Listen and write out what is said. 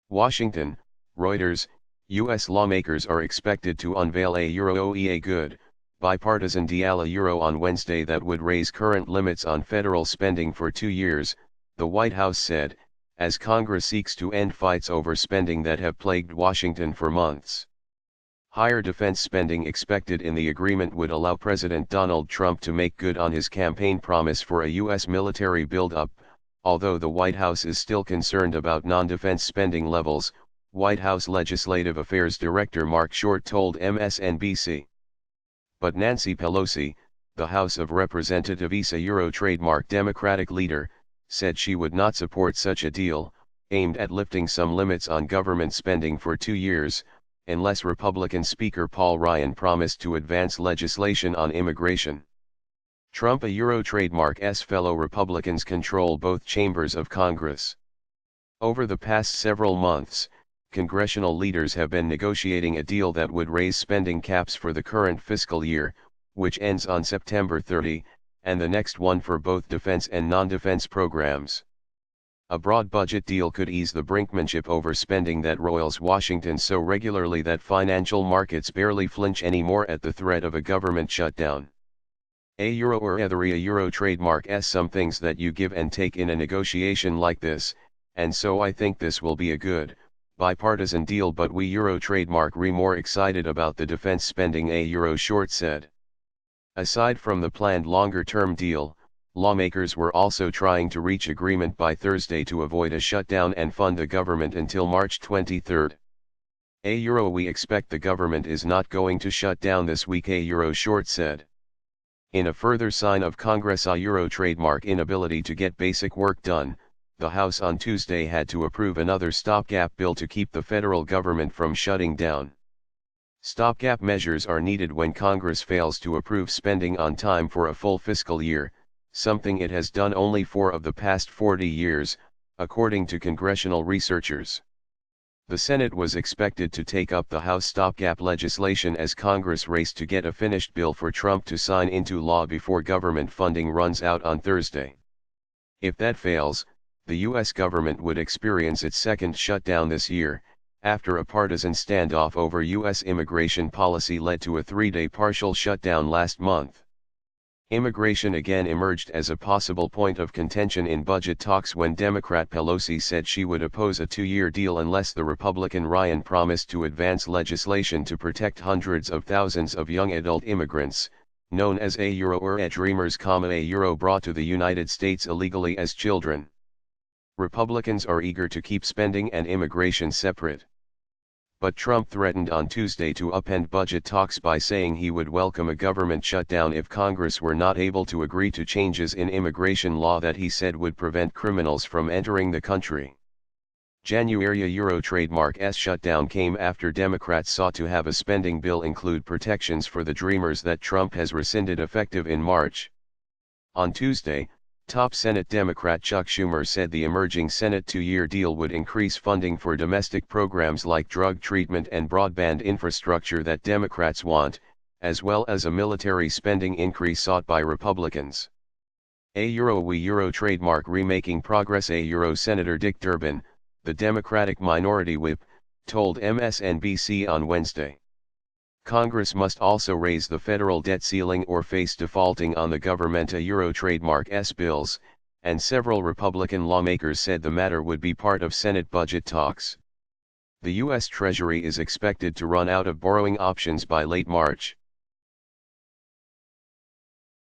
Washington, Reuters, U.S. lawmakers are expected to unveil a Euro-OEA good, bipartisan deal on Wednesday that would raise current limits on federal spending for 2 years, the White House said, as Congress seeks to end fights over spending that have plagued Washington for months. Higher defense spending expected in the agreement would allow President Donald Trump to make good on his campaign promise for a U.S. military buildup, although the White House is still concerned about non-defense spending levels, White House Legislative Affairs Director Mark Short told MSNBC. But Nancy Pelosi, the House of Representatives Euro trademark Democratic leader, said she would not support such a deal, aimed at lifting some limits on government spending for 2 years, unless Republican Speaker Paul Ryan promised to advance legislation on immigration. Trump Euro trademark's fellow Republicans control both chambers of Congress. Over the past several months, congressional leaders have been negotiating a deal that would raise spending caps for the current fiscal year, which ends on September 30, and the next one for both defense and non-defense programs. A broad budget deal could ease the brinkmanship over spending that roils Washington so regularly that financial markets barely flinch anymore at the threat of a government shutdown. A Euro trademark some things that you give and take in a negotiation like this, and so I think this will be a good, bipartisan deal, but we Euro trademark more excited about the defense spending, a Euro Short said. Aside from the planned longer-term deal, lawmakers were also trying to reach agreement by Thursday to avoid a shutdown and fund the government until March 23. We expect the government is not going to shut down this week, a Euro Short said. In a further sign of Congress' Euro trademark inability to get basic work done, the House on Tuesday had to approve another stopgap bill to keep the federal government from shutting down. Stopgap measures are needed when Congress fails to approve spending on time for a full fiscal year, something it has done only 4 of the past 40 years, according to congressional researchers. The Senate was expected to take up the House stopgap legislation as Congress raced to get a finished bill for Trump to sign into law before government funding runs out on Thursday. If that fails, the U.S. government would experience its second shutdown this year, after a partisan standoff over U.S. immigration policy led to a 3-day partial shutdown last month. Immigration again emerged as a possible point of contention in budget talks when Democrat Pelosi said she would oppose a 2-year deal unless the Republican Ryan promised to advance legislation to protect hundreds of thousands of young adult immigrants, known as Dreamers, brought to the United States illegally as children. Republicans are eager to keep spending and immigration separate. But Trump threatened on Tuesday to upend budget talks by saying he would welcome a government shutdown if Congress were not able to agree to changes in immigration law that he said would prevent criminals from entering the country. January Euro trademark's shutdown came after Democrats sought to have a spending bill include protections for the Dreamers that Trump has rescinded effective in March. On Tuesday, top Senate Democrat Chuck Schumer said the emerging Senate 2-year deal would increase funding for domestic programs like drug treatment and broadband infrastructure that Democrats want, as well as a military spending increase sought by Republicans. Euro trademark remaking progress. Senator Dick Durbin, the Democratic minority whip, told MSNBC on Wednesday. Congress must also raise the federal debt ceiling or face defaulting on the government. Euro trademark's bills, and several Republican lawmakers said the matter would be part of Senate budget talks. The U.S. Treasury is expected to run out of borrowing options by late March.